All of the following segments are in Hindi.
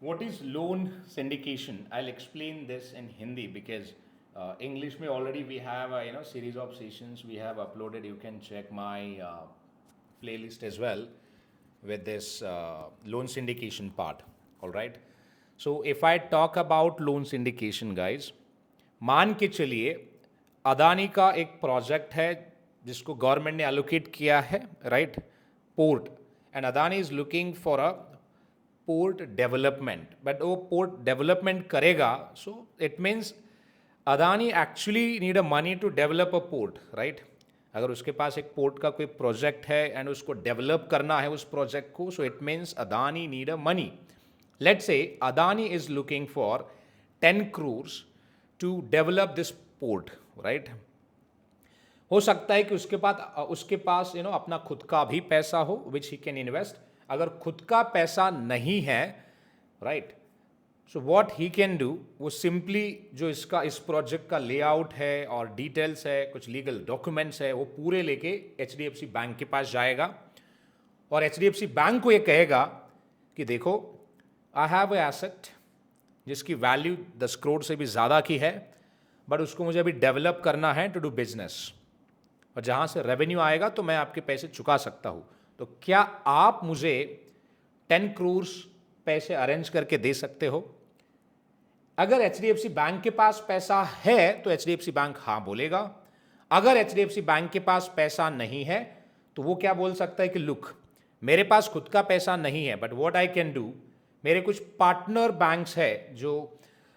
What is loan syndication? I'll explain this in Hindi because English में already we have a series of sessions we have uploaded. You can check my playlist as well with this loan syndication part. All right. So if I talk about loan syndication, guys, मान के चलिए अदानी का एक प्रोजेक्ट है जिसको गवर्नमेंट ने एलोकेट किया है, right, port, and Adani is looking for a port development, but वो पोर्ट डेवलपमेंट करेगा, so it means Adani actually need a money to develop a port, right. अगर उसके पास एक पोर्ट का कोई प्रोजेक्ट है एंड उसको डेवलप करना है उस प्रोजेक्ट को, so it means Adani need a money. Let's say Adani is looking for 10 crores to develop this port, right. हो सकता है कि उसके पास अपना खुद का भी पैसा हो विच ही कैन इन्वेस्ट. अगर खुद का पैसा नहीं है, right, so what he can do, वो सिंपली जो इस प्रोजेक्ट का लेआउट है और डिटेल्स है, कुछ लीगल डॉक्यूमेंट्स है, वो पूरे लेके एचडीएफसी बैंक के पास जाएगा और एचडीएफसी बैंक को ये कहेगा कि देखो, आई हैव ए एसेट जिसकी वैल्यू 10 करोड़ से भी ज़्यादा की है, बट उसको मुझे अभी डेवलप करना है टू डू बिजनेस, और जहाँ से रेवेन्यू आएगा तो मैं आपके पैसे चुका सकता हूँ. तो क्या आप मुझे 10 crores पैसे अरेंज करके दे सकते हो? अगर एचडीएफसी बैंक के पास पैसा है तो एचडीएफसी बैंक हाँ बोलेगा. अगर एचडीएफसी बैंक के पास पैसा नहीं है तो वो क्या बोल सकता है कि लुक, मेरे पास खुद का पैसा नहीं है, but what I can do, मेरे कुछ पार्टनर बैंक्स है जो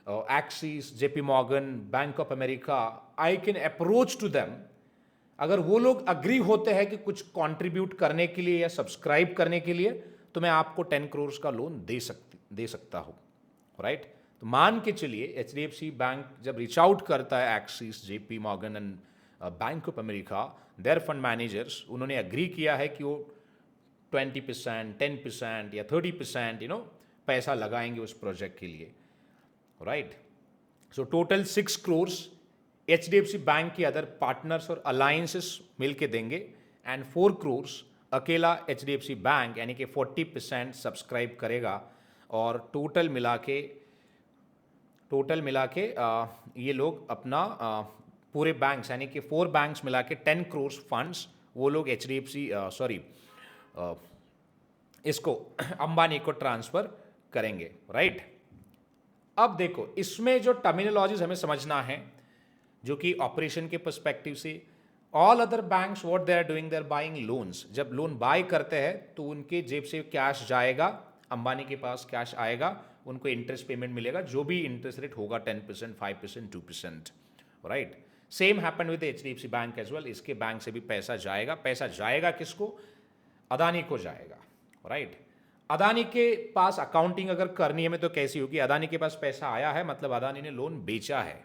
Axis, JP Morgan, bank of America, I can approach to them. अगर वो लोग अग्री होते हैं कि कुछ कंट्रीब्यूट करने के लिए या सब्सक्राइब करने के लिए, तो मैं आपको 10 crores का लोन दे सकता हूँ, राइट. तो मान के चलिए एचडीएफसी बैंक जब रीच आउट करता है Axis, JP Morgan and bank of America, their fund managers, उन्होंने अग्री किया है कि वो 20%, 10% या 30% पैसा लगाएंगे उस प्रोजेक्ट के लिए, right. So total 6 crores HDFC bank के अदर पार्टनर्स और अलायंसेस मिलके देंगे, एंड 4 crores अकेला एचडीएफसी बैंक यानी कि 40% सब्सक्राइब करेगा, और टोटल मिला के ये लोग अपना पूरे बैंक्स यानी कि 4 बैंक्स मिला के 10 crores फंड्स वो लोग एचडीएफसी इसको अंबानी को ट्रांसफर करेंगे, राइट. अब देखो, इसमें जो टर्मिनोलॉजीज हमें समझना है, जो कि ऑपरेशन के पर्सपेक्टिव से, all other banks what they are doing, they are buying loans. जब लोन बाय करते हैं तो उनके जेब से कैश जाएगा, अंबानी के पास कैश आएगा, उनको इंटरेस्ट पेमेंट मिलेगा, जो भी इंटरेस्ट रेट होगा 10%, 5%, 2%, right. Same happen with HDFC bank as well. इसके बैंक से भी पैसा जाएगा किसको? अदानी को जाएगा, राइट. अदानी के पास अकाउंटिंग अगर करनी है तो कैसी होगी? अदानी के पास पैसा आया है मतलब अदानी ने लोन बेचा है,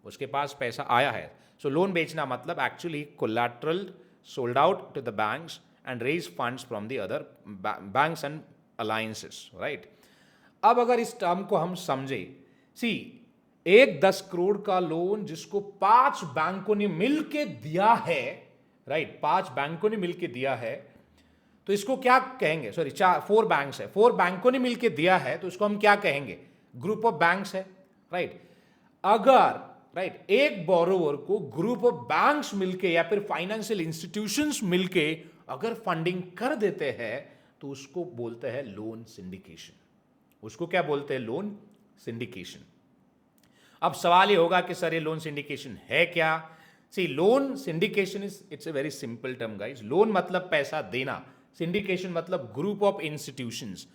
उसके पास पैसा आया है. सो लोन बेचना मतलब actually collateral sold out to the banks and raise funds from the other banks and alliances, right. अब अगर इस टर्म को हम समझे, सी, एक 10 करोड़ का लोन जिसको 5 बैंकों ने मिलके दिया है, राइट, 5 बैंकों ने मिलके दिया है, तो इसको क्या कहेंगे? सॉरी, 4 बैंक्स है, 4 बैंकों ने मिलके दिया है, तो इसको हम क्या कहेंगे? ग्रुप ऑफ बैंक्स है, राइट. अगर, राइट, एक बोरोवर को ग्रुप ऑफ बैंक्स मिलके या फिर फाइनेंशियल इंस्टीट्यूशंस मिलके अगर फंडिंग कर देते हैं तो उसको बोलते हैं लोन सिंडिकेशन. उसको क्या बोलते हैं? Loan syndication. अब सवाल ये होगा कि सर ये लोन सिंडिकेशन है क्या? See, loan syndication it's a very simple term guys. Loan मतलब पैसा देना, सिंडिकेशन मतलब ग्रुप ऑफ इंस्टीट्यूशंस.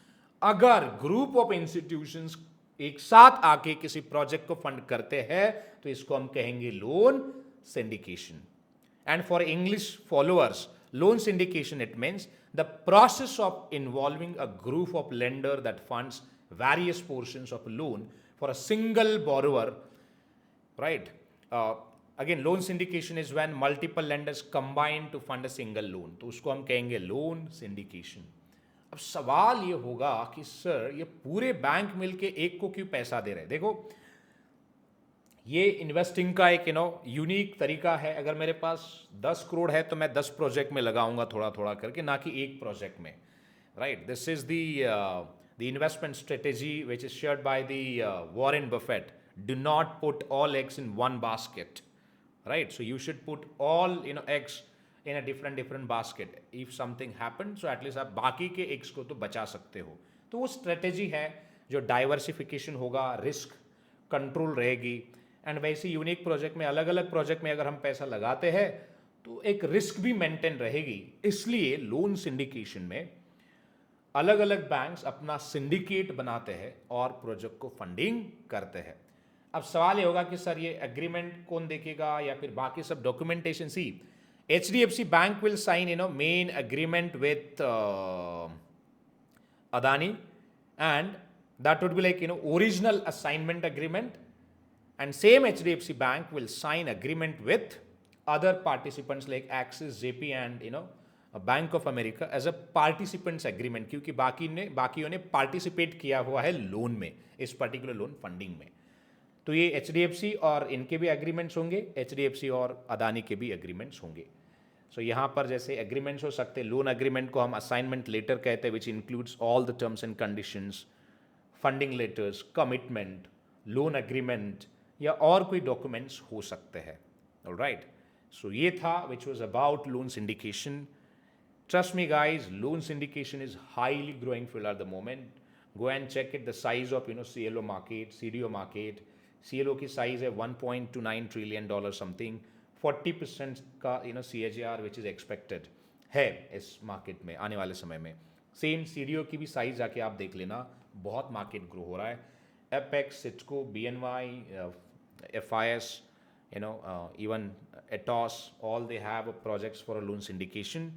अगर ग्रुप ऑफ इंस्टीट्यूशंस एक साथ आके किसी प्रोजेक्ट को फंड करते हैं तो इसको हम कहेंगे loan syndication. And for English followers, loan syndication it means the process of involving a group of lender that funds various portions of a loan for a single borrower, right. Again, loan syndication is when multiple lenders combine to fund a single loan, तो उसको हम कहेंगे लोन सिंडिकेशन. अब सवाल ये होगा कि सर ये पूरे बैंक मिलके एक को क्यों पैसा दे रहे हैं? देखो, ये इन्वेस्टिंग का एक यूनिक तरीका है. अगर मेरे पास 10 करोड़ है तो मैं 10 प्रोजेक्ट में लगाऊंगा थोड़ा थोड़ा करके, ना कि एक प्रोजेक्ट में, right. This is the the investment strategy which is shared by the Warren Buffett, do not put all eggs in one basket, right? So you should put all eggs in a different basket. If something happens, so at least आप बाकी के eggs को तो बचा सकते हो. तो वो strategy है जो diversification होगा, risk control रहेगी, एंड वैसे यूनिक प्रोजेक्ट में, अलग अलग प्रोजेक्ट में अगर हम पैसा लगाते हैं तो एक रिस्क भी मेंटेन रहेगी. इसलिए लोन सिंडिकेशन में अलग अलग बैंक्स अपना सिंडिकेट बनाते हैं और प्रोजेक्ट को फंडिंग करते हैं. अब सवाल ये होगा कि सर ये एग्रीमेंट कौन देखेगा या फिर बाकी सब documentation. See HDFC bank will sign main agreement with Adani, and that would be like original assignment agreement, and same HDFC bank will sign agreement with other participants like Axis, JP and Bank of America as a participants agreement, क्योंकि बाकियों ने पार्टिसिपेट किया हुआ है लोन में, इस पर्टिकुलर लोन फंडिंग में. तो ये HDFC और इनके भी एग्रीमेंट्स होंगे, HDFC और अदानी के भी एग्रीमेंट्स होंगे. सो यहाँ पर जैसे एग्रीमेंट्स हो सकते हैं, लोन एग्रीमेंट को हम असाइनमेंट लेटर कहते हैं, which includes all the terms and conditions, funding letters, commitment, loan agreement या और कोई डॉक्यूमेंट्स हो सकते हैं. ऑलराइट, सो ये था which was about loan syndication. Trust me guys, loan syndication is highly growing field at the moment. Go and check it, the size of CLO market, CDO market. CLO की size है $1.29 trillion something. 40% का CAGR which is expected है इस मार्केट में आने वाले समय में. सेम CDO की भी साइज जाके आप देख लेना, बहुत मार्केट ग्रो हो रहा है. Apex, CIDCO, BNY, FIS, even Atos, all they have projects for a loan syndication.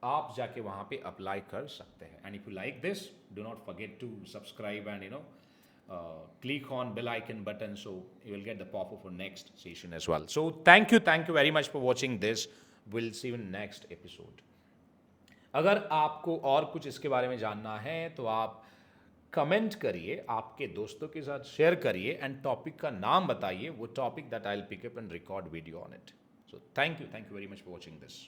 आप जाके वहाँ पे अप्लाई कर सकते हैं. And if you like this, do not forget to subscribe and click on bell icon button so you will get the pop up for next session as well. So thank you very much for watching this. We'll see you in next episode. अगर आपको और कुछ इसके बारे में जानना है तो आप कमेंट करिए, आपके दोस्तों के साथ शेयर करिए एंड टॉपिक का नाम बताइए, वो topic that I will pick up and record video on it. So thank you very much for watching this.